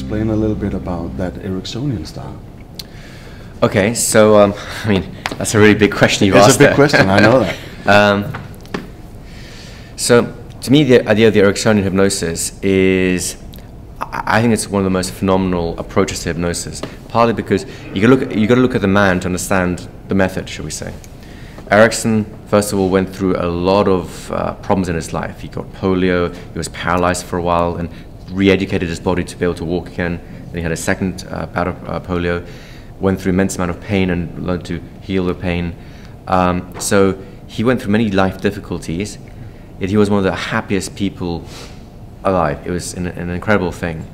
explain a little bit about that Ericksonian style? Okay, so I mean, that's a really big question you've asked. It's a big question, I know that. So to me, the idea of the Ericksonian hypnosis is, I think it's one of the most phenomenal approaches to hypnosis. Partly because you got to look at the man to understand the method, shall we say. Erickson, first of all, went through a lot of problems in his life. He got polio, he was paralyzed for a while, and re-educated his body to be able to walk again. Then he had a second bout of polio, went through immense amount of pain and learned to heal the pain. So he went through many life difficulties, yet he was one of the happiest people alive. It was an incredible thing.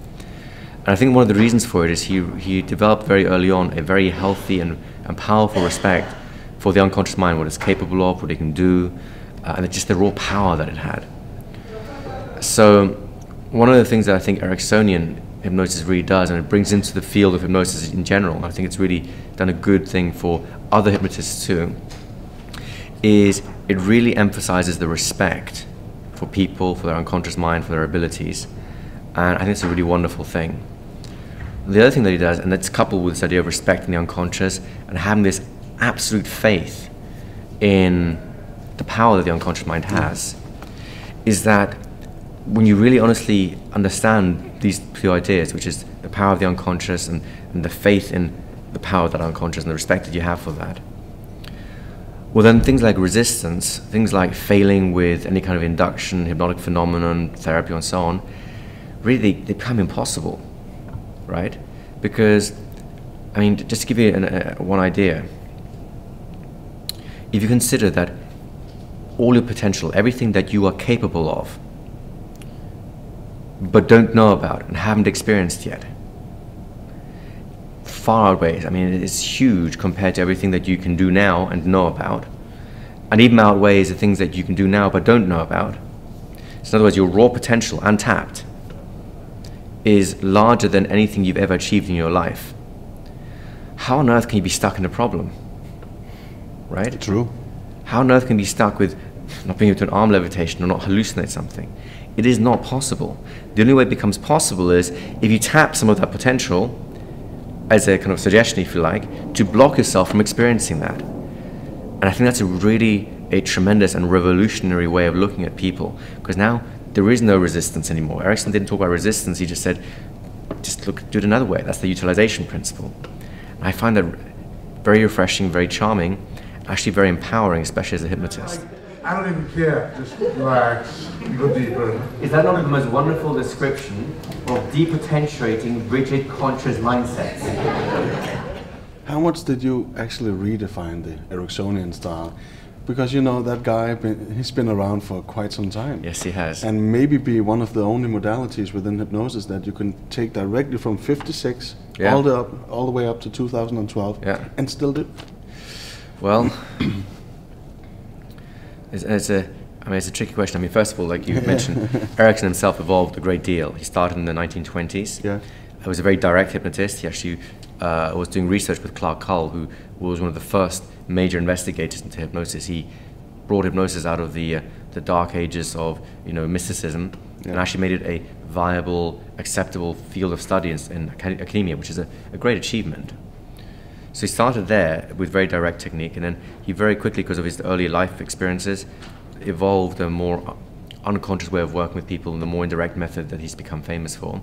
And I think one of the reasons for it is he developed very early on a very healthy and powerful respect for the unconscious mind, what it's capable of, what it can do, and just the raw power that it had. So one of the things that I think Ericksonian hypnosis really does, and it brings into the field of hypnosis in general, and I think it's really done a good thing for other hypnotists too, is it really emphasizes the respect for people, for their unconscious mind, for their abilities, and I think it's a really wonderful thing. The other thing that he does, and it's coupled with this idea of respecting the unconscious and having this absolute faith in the power that the unconscious mind has, is that when you really honestly understand these two ideas, which is the power of the unconscious and the faith in the power of that unconscious and the respect that you have for that, well then things like resistance, things like failing with any kind of induction, hypnotic phenomenon, therapy and so on, really they become impossible, right? Because, I mean, just to give you one idea, if you consider that all your potential, everything that you are capable of, but don't know about and haven't experienced yet, far outweighs, I mean, it's huge compared to everything that you can do now and know about, and even outweighs the things that you can do now but don't know about. So in other words, your raw potential, untapped, is larger than anything you've ever achieved in your life. How on earth can you be stuck in a problem? Right? True. How on earth can you be stuck with not being able to an arm levitation or not hallucinate something? It is not possible. The only way it becomes possible is if you tap some of that potential, as a kind of suggestion, if you like, to block yourself from experiencing that. And I think that's a tremendous and revolutionary way of looking at people, because now there is no resistance anymore. Erickson didn't talk about resistance, he just said, just look, do it another way. That's the utilization principle. And I find that very refreshing, very charming, actually very empowering, especially as a hypnotist. I don't even care, just relax, go deeper. Is that not the most wonderful description of depotentiating rigid conscious mindsets? How much did you actually redefine the Ericksonian style? Because you know that guy, he's been around for quite some time. Yes, he has. And maybe be one of the only modalities within hypnosis that you can take directly from 56 all the way up to 2012 and still do. Well, it's a tricky question. I mean, first of all, like you mentioned, Erickson himself evolved a great deal. He started in the 1920s. Yeah. He was a very direct hypnotist. He actually was doing research with Clark Hull, who was one of the first major investigators into hypnosis. He brought hypnosis out of the dark ages of mysticism and actually made it a viable, acceptable field of study in academia, which is a great achievement. So he started there with very direct technique, and then he very quickly, because of his early life experiences, evolved a more unconscious way of working with people and the more indirect method that he's become famous for.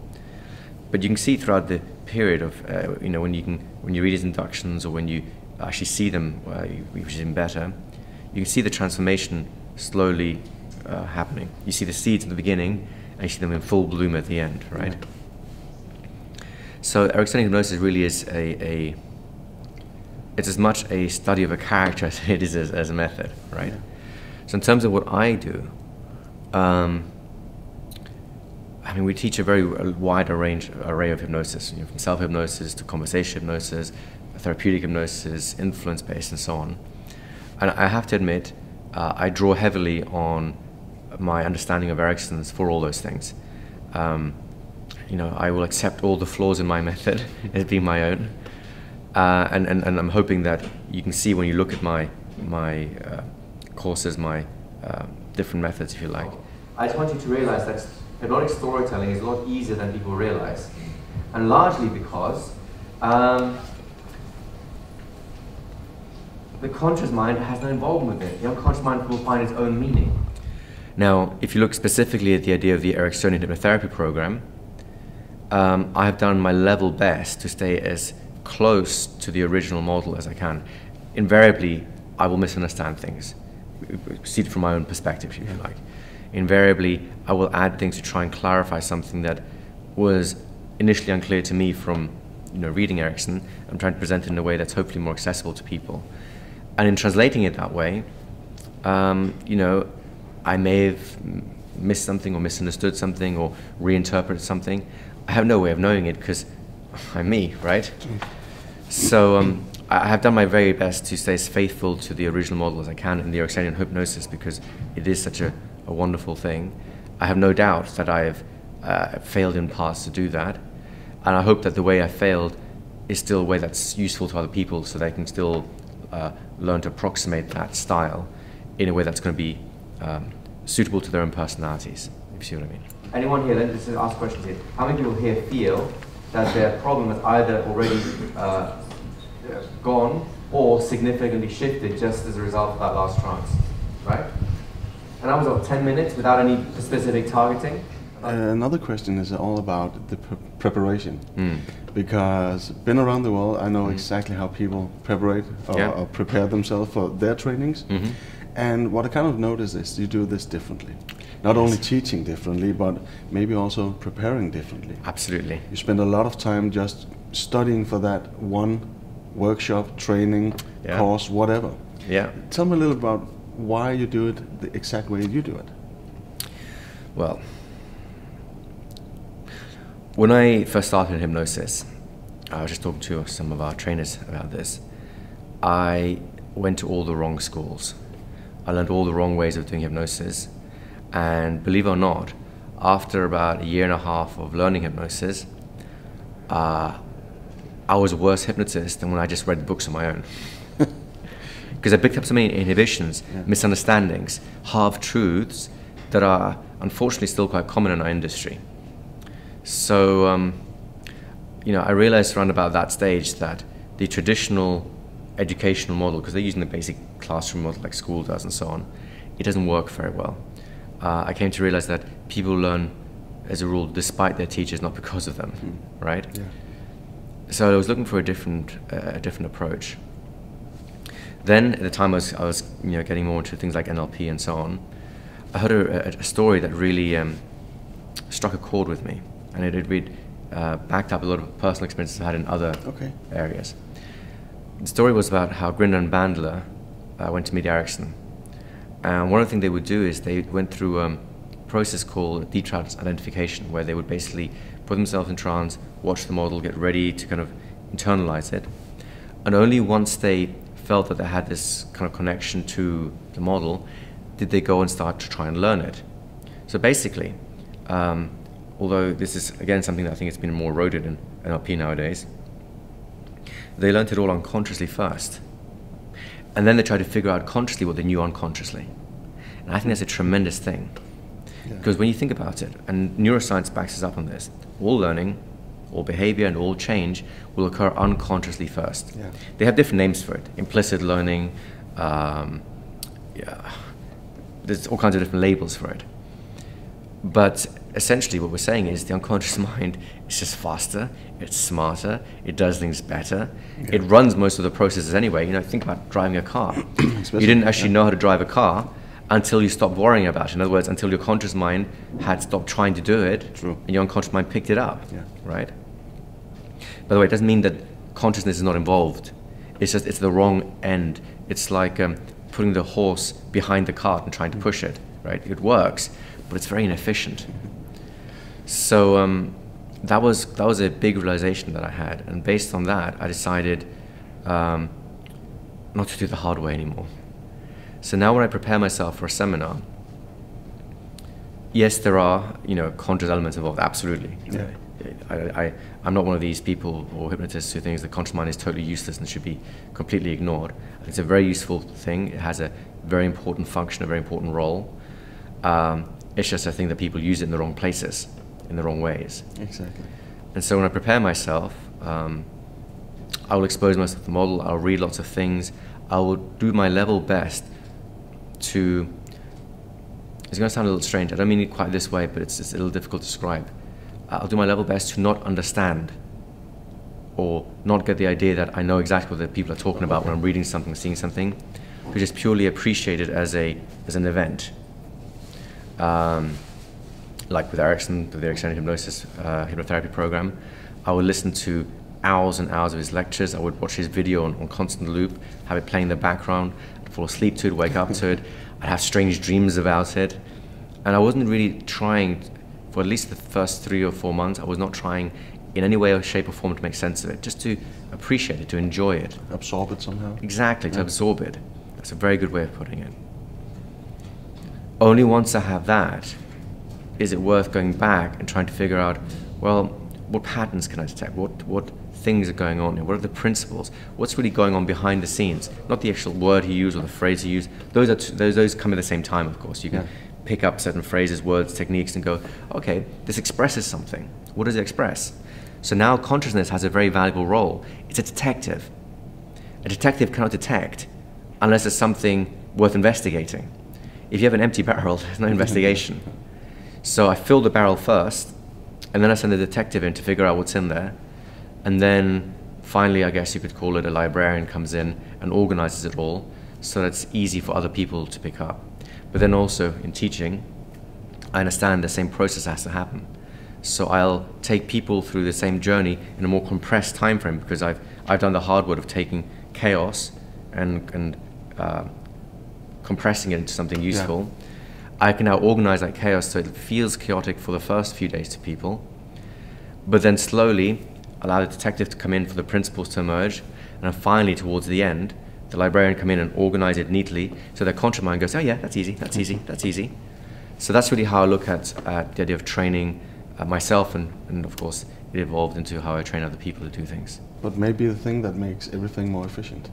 But you can see throughout the period of, when you read his inductions or when you actually see them, which is even better, you can see the transformation slowly happening. You see the seeds at the beginning, and you see them in full bloom at the end, right? Yeah. So Ericksonian hypnosis really is it's as much a study of a character as it is as a method, right? Yeah. So in terms of what I do, I mean, we teach a very wide array of hypnosis, from self-hypnosis to conversation hypnosis, therapeutic hypnosis, influence-based, and so on. And I have to admit, I draw heavily on my understanding of Erickson's for all those things. I will accept all the flaws in my method as being my own, and I'm hoping that you can see when you look at my courses, my different methods, if you like. I just want you to realize that hypnotic storytelling is a lot easier than people realize. and largely because the conscious mind has no involvement with it. The unconscious mind will find its own meaning. Now, if you look specifically at the idea of the Ericksonian hypnotherapy program, I have done my level best to stay as close to the original model as I can. Invariably, I will misunderstand things, see it from my own perspective, if you like. Invariably, I will add things to try and clarify something that was initially unclear to me from reading Erickson. I'm trying to present it in a way that's hopefully more accessible to people. And in translating it that way, I may have missed something or misunderstood something or reinterpreted something. I have no way of knowing it because I'm me, right? So I have done my very best to stay as faithful to the original model as I can in the Ericksonian hypnosis because it is such a wonderful thing. I have no doubt that I have failed in parts to do that. And I hope that the way I failed is still a way that's useful to other people so they can still learn to approximate that style in a way that's going to be suitable to their own personalities, if you see what I mean. Anyone here, let's just ask questions here. How many people here feel that their problem has either already gone or significantly shifted just as a result of that last trance, right? And that was all 10 minutes without any specific targeting? Another question is all about the preparation. Because been around the world, I know exactly how people or prepare themselves for their trainings. And what I kind of notice is you do this differently. Not only teaching differently, but maybe also preparing differently. Absolutely. You spend a lot of time just studying for that one workshop, training, course, whatever. Yeah. Tell me a little about why you do it the exact way you do it. Well, when I first started hypnosis, I was just talking to some of our trainers about this. I went to all the wrong schools. I learned all the wrong ways of doing hypnosis. And believe it or not, after about 1.5 years of learning hypnosis, I was a worse hypnotist than when I just read the books on my own. Because I picked up so many inhibitions, misunderstandings, half-truths that are unfortunately still quite common in our industry. So, I realized around about that stage that the traditional educational model, because they're using the basic classroom model like school does and so on, it doesn't work very well. I came to realize that people learn, as a rule, despite their teachers, not because of them, right? Yeah. So I was looking for a different approach. Then, at the time I was getting more into things like NLP and so on, I heard a story that really struck a chord with me, and it really backed up a lot of personal experiences I've had in other areas. The story was about how Grinder and Bandler went to meet Erickson. And one of the things they would do is they went through a process called deep trance identification, where they would basically put themselves in trance, watch the model, get ready to kind of internalize it. And only once they felt that they had this kind of connection to the model did they go and start to try and learn it. So basically, although this is again something that I think has been more eroded in NLP nowadays, they learned it all unconsciously first. And then they tried to figure out consciously what they knew unconsciously. And I think that's a tremendous thing. Because when you think about it, and neuroscience backs us up on this, all learning, all behavior, and all change will occur unconsciously first. They have different names for it. Implicit learning, there's all kinds of different labels for it. But essentially what we're saying is the unconscious mind is just faster, it's smarter, it does things better, it runs most of the processes anyway. Think about driving a car. You didn't actually know how to drive a car until you stopped worrying about it. In other words, until your conscious mind had stopped trying to do it, and your unconscious mind picked it up, right? By the way, it doesn't mean that consciousness is not involved. It's just, it's the wrong end. It's like putting the horse behind the cart and trying to push it, right? It works, but it's very inefficient. So that was a big realization that I had, and based on that, I decided not to do the hard way anymore. So now when I prepare myself for a seminar, yes, there are conscious elements involved, absolutely. I'm not one of these people or hypnotists who thinks the conscious mind is totally useless and should be completely ignored. It's a very useful thing. It has a very important function, a very important role. It's just I think that people use it in the wrong places, in the wrong ways. Exactly. And so when I prepare myself, I will expose myself to the model, I'll read lots of things, I will do my level best to, it's going to sound a little strange, I don't mean it quite this way, but it's a little difficult to describe. I'll do my level best to not understand or not get the idea that I know exactly what the people are talking about when I'm reading something, seeing something, to just purely appreciate it as an event. Like with Erickson, with the Ericksonian Hypnosis hypnotherapy program, I would listen to hours and hours of his lectures. I would watch his video on constant loop, have it playing in the background, I'd fall asleep to it, wake up to it, I'd have strange dreams about it. And I wasn't really trying, for at least the first 3 or 4 months, I was not trying in any way or shape or form to make sense of it, just to appreciate it, to enjoy it. Absorb it somehow? Exactly, to absorb it. That's a very good way of putting it. Only once I have that, is it worth going back and trying to figure out, well, what patterns can I detect? What things are going on here? What are the principles? What's really going on behind the scenes? Not the actual word he used or the phrase he used. Those come at the same time, of course. You can pick up certain phrases, words, techniques, and go, okay, this expresses something. What does it express? So now consciousness has a very valuable role. It's a detective. A detective cannot detect unless there's something worth investigating. If you have an empty barrel, there's no investigation. So I fill the barrel first, and then I send the detective in to figure out what's in there. And then finally, I guess you could call it, a librarian comes in and organizes it all so that it's easy for other people to pick up. But then also in teaching, I understand the same process has to happen. So I'll take people through the same journey in a more compressed time frame, because I've done the hard work of taking chaos and compressing it into something useful. Yeah. I can now organize that chaos so it feels chaotic for the first few days to people, but then slowly allow the detective to come in for the principles to emerge, and then finally towards the end, the librarian come in and organize it neatly so their conscious mind goes, oh yeah, that's easy, that's easy, that's easy. So that's really how I look at the idea of training myself, and of course it evolved into how I train other people to do things. But maybe the thing that makes everything more efficient.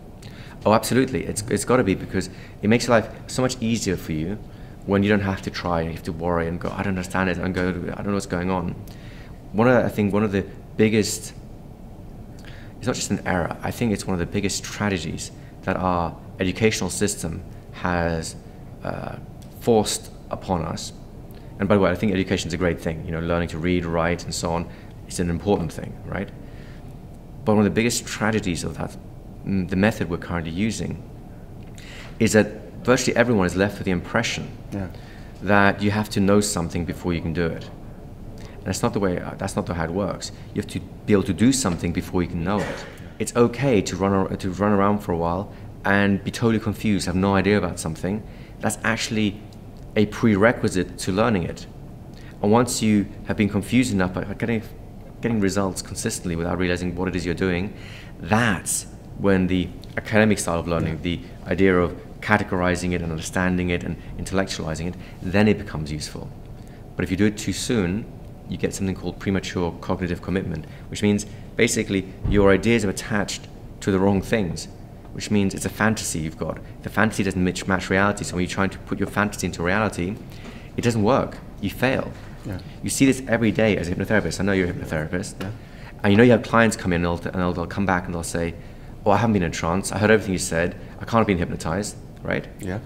Oh, absolutely. It's got to be, because it makes life so much easier for you when you don't have to try, you have to worry and go, I don't understand it, and go, I don't know what's going on. I think one of the biggest, it's not just an error, I think it's one of the biggest tragedies that our educational system has forced upon us. And by the way, I think education is a great thing, you know, learning to read, write, and so on, is an important thing, right? But one of the biggest tragedies of that, the method we're currently using, is that virtually everyone is left with the impression that you have to know something before you can do it. And that's not how it works. You have to be able to do something before you can know it. It's okay to run around for a while and be totally confused, have no idea about something. That's actually a prerequisite to learning it. And once you have been confused enough by getting results consistently without realizing what it is you're doing, that's when the academic style of learning, the idea of categorizing it and understanding it and intellectualizing it, then it becomes useful. But if you do it too soon, you get something called premature cognitive commitment, which means basically your ideas are attached to the wrong things, which means it's a fantasy you've got. The fantasy doesn't match reality, so when you're trying to put your fantasy into reality, it doesn't work. You fail. Yeah. You see this every day as a hypnotherapist. I know you're a hypnotherapist. Yeah. And you know you have clients come in and they'll come back and they'll say, oh, I haven't been in trance, I heard everything you said, I can't have been hypnotized, right? Yeah.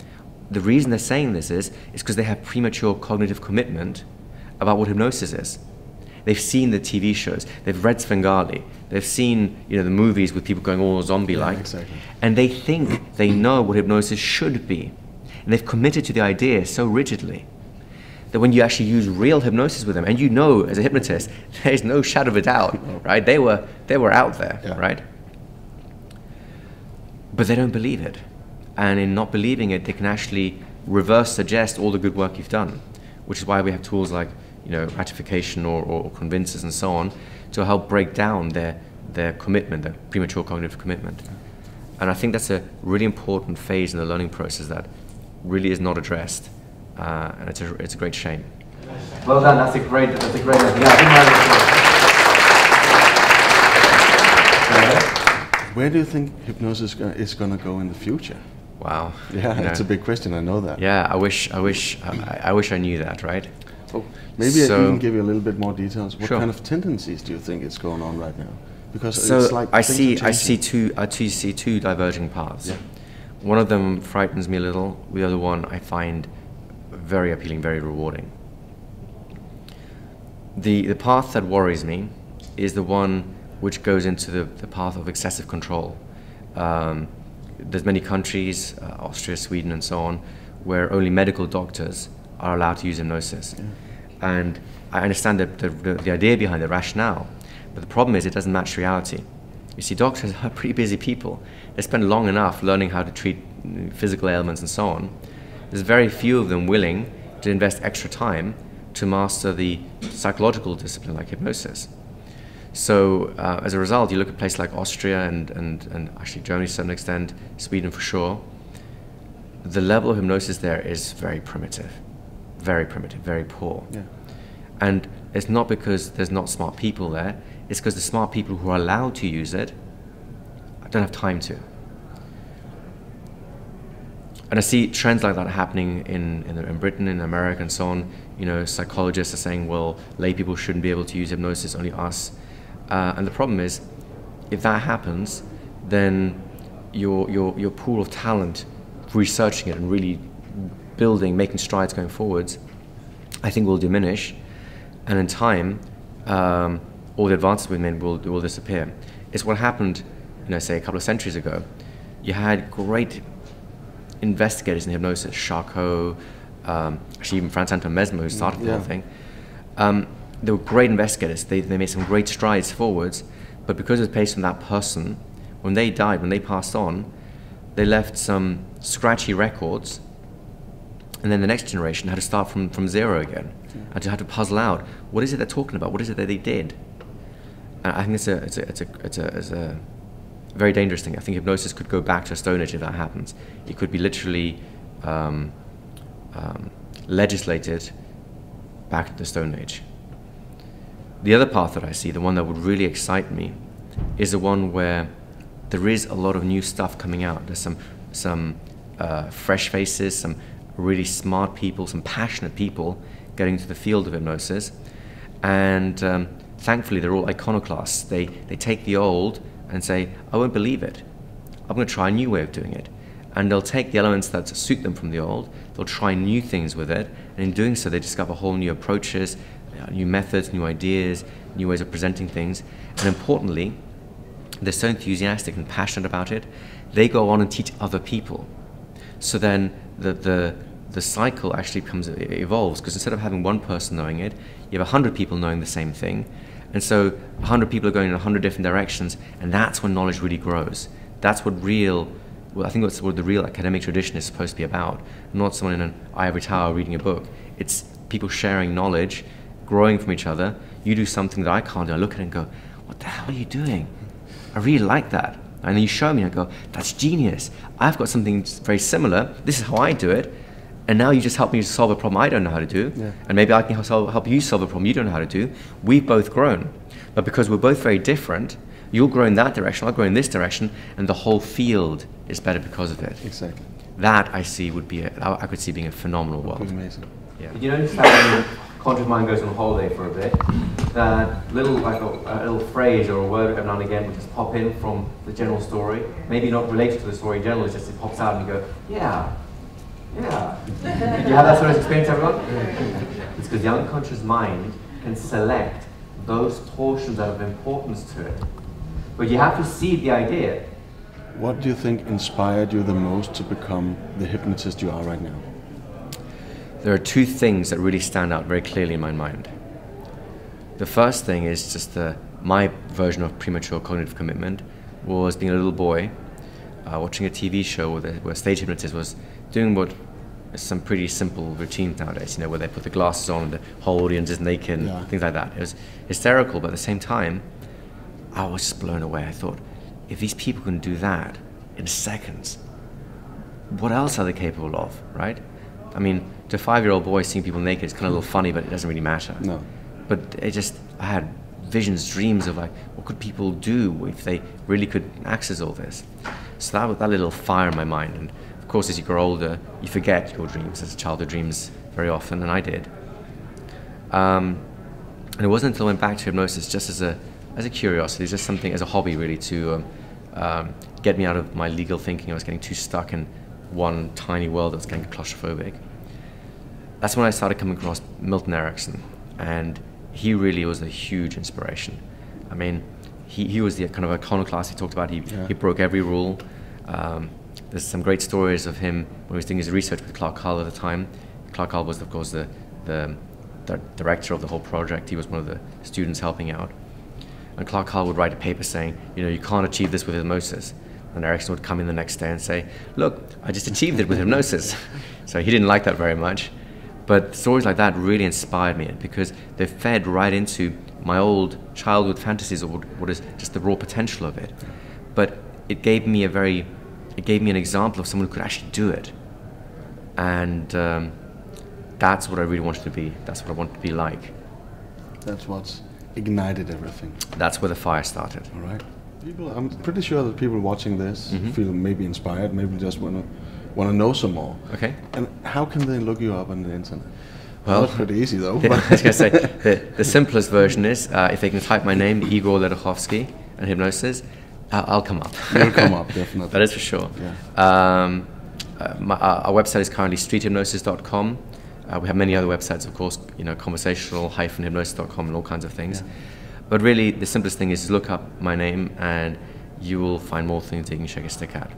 The reason they're saying this is because they have premature cognitive commitment about what hypnosis is. They've seen the TV shows, they've read Svengali, they've seen, you know, the movies with people going all zombie-like, exactly. And they think they know what hypnosis should be. And they've committed to the idea so rigidly that when you actually use real hypnosis with them, and you know as a hypnotist, there's no shadow of a doubt, right? They were out there, right? But they don't believe it. And in not believing it, they can actually reverse suggest all the good work you've done, which is why we have tools like, you know, ratification or convincers and so on, to help break down their commitment, their premature cognitive commitment. And I think that's a really important phase in the learning process that really is not addressed, and it's a great shame. Well done. That's a great. Where do you think hypnosis is going to go in the future? Wow. Yeah, that's a big question. I know that. Yeah, I wish I knew that, right? Oh, maybe I can give you a little bit more details. What kind of tendencies do you think is going on right now? Because it's like I see two diverging paths. Yeah. One of them frightens me a little. The other one I find very appealing, very rewarding. The path that worries me is the one which goes into the path of excessive control. There's many countries, Austria, Sweden, and so on, where only medical doctors are allowed to use hypnosis. Yeah. And I understand the idea behind the rationale, but the problem is it doesn't match reality. You see, doctors are pretty busy people. They spend long enough learning how to treat physical ailments and so on. There's very few of them willing to invest extra time to master the psychological discipline like hypnosis. So as a result, you look at places like Austria and actually Germany to a certain extent, Sweden for sure, the level of hypnosis there is very primitive, very poor. Yeah. And it's not because there's not smart people there, it's because the smart people who are allowed to use it don't have time to. And I see trends like that happening in Britain, in America, and so on. You know, psychologists are saying, well, lay people shouldn't be able to use hypnosis, only us. And the problem is, if that happens, then your pool of talent, researching it and really building, making strides going forwards, I think will diminish. And in time, all the advances we've made will disappear. It's what happened, say a couple of centuries ago. You had great investigators in hypnosis, Charcot, actually even Franz Anton Mesmer, who started the whole thing. They were great investigators. They made some great strides forwards, but because it was based on that person, when they died, when they passed on, they left some scratchy records, and then the next generation had to start from zero again, and to have to puzzle out what is it they're talking about, what is it that they did. And I think it's a very dangerous thing. I think hypnosis could go back to a Stone Age if that happens. It could be literally legislated back to the Stone Age. The other path that I see, the one that would really excite me, is the one where there is a lot of new stuff coming out. There's some fresh faces, some really smart people, some passionate people getting into the field of hypnosis, and thankfully they're all iconoclasts. They take the old and say, I won't believe it. I'm going to try a new way of doing it. And they'll take the elements that suit them from the old, they'll try new things with it, and in doing so they discover whole new approaches, new methods, new ideas, new ways of presenting things. And importantly, they're so enthusiastic and passionate about it, they go on and teach other people. So then the cycle actually evolves, because instead of having one person knowing it, you have 100 people knowing the same thing. And so 100 people are going in 100 different directions, and that's when knowledge really grows. That's what I think that's what the real academic tradition is supposed to be about, not someone in an ivory tower reading a book. It's people sharing knowledge, growing from each other. You do something that I can't do. I look at it and go, what the hell are you doing? I really like that. And then you show me and I go, that's genius. I've got something very similar. This is how I do it. And now you just help me to solve a problem I don't know how to do. Yeah. And maybe I can help you solve a problem you don't know how to do. We've both grown. But because we're both very different, you'll grow in that direction, I'll grow in this direction, and the whole field is better because of it. Exactly. That I see I could see being a phenomenal world. Amazing. Yeah. You notice that when a conscious mind goes on holiday for a bit, that little a little phrase or a word every now and again will just pop in from the general story, maybe not related to the story in general, it's just it pops out and you go, yeah. Do you have that sort of experience, everyone? It's because the unconscious mind can select those portions that have importance to it. But you have to see the idea. What do you think inspired you the most to become the hypnotist you are right now? There are two things that really stand out very clearly in my mind. The first thing is just my version of premature cognitive commitment was being a little boy, watching a TV show where a stage hypnotist was doing what is some pretty simple routines nowadays, where they put the glasses on and the whole audience is naked and things like that. It was hysterical, but at the same time, I was just blown away. I thought, if these people can do that in seconds, what else are they capable of, right? I mean, to a 5-year-old boy, seeing people naked is kind of a little funny, but it doesn't really matter. No. But I had visions, dreams of what could people do if they really could access all this. So that little fire in my mind. And of course, as you grow older, you forget your dreams. As a child, your dreams very often, and I did. And it wasn't until I went back to hypnosis just as a curiosity, just something, as a hobby really, to get me out of my legal thinking. I was getting too stuck in one tiny world that was getting claustrophobic. That's when I started coming across Milton Erickson, and he really was a huge inspiration. I mean, he was the kind of iconoclast he talked about. He broke every rule. There's some great stories of him when he was doing his research with Clark Hull at the time. Clark Hull was, of course, the director of the whole project. He was one of the students helping out. And Clark Hull would write a paper saying, you can't achieve this with hypnosis. And Erickson would come in the next day and say, look, I just achieved it with hypnosis. So he didn't like that very much. But stories like that really inspired me, because they fed right into my old childhood fantasies of what is just the raw potential of it. But it gave me an example of someone who could actually do it. And that's what I really wanted to be. That's what I wanted to be like. That's what's ignited everything. That's where the fire started. All right. I'm pretty sure that people watching this feel maybe inspired, maybe just want to know some more. Okay. And how can they look you up on the internet? Well, that's pretty easy though. I was going to say, the simplest version is if they can type my name, Igor Ledochowski, and hypnosis, I'll come up. You'll come up, definitely. That is for sure. Yeah. Our website is currently streethypnosis.com. We have many other websites, of course, conversational-hypnosis.com and all kinds of things. Yeah. But really, the simplest thing is look up my name, and you will find more things that you can shake a stick at.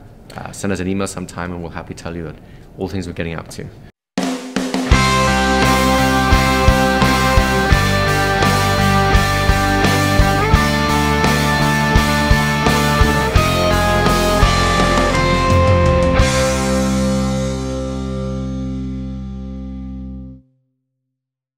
Send us an email sometime, and we'll happily tell you all things we're getting up to.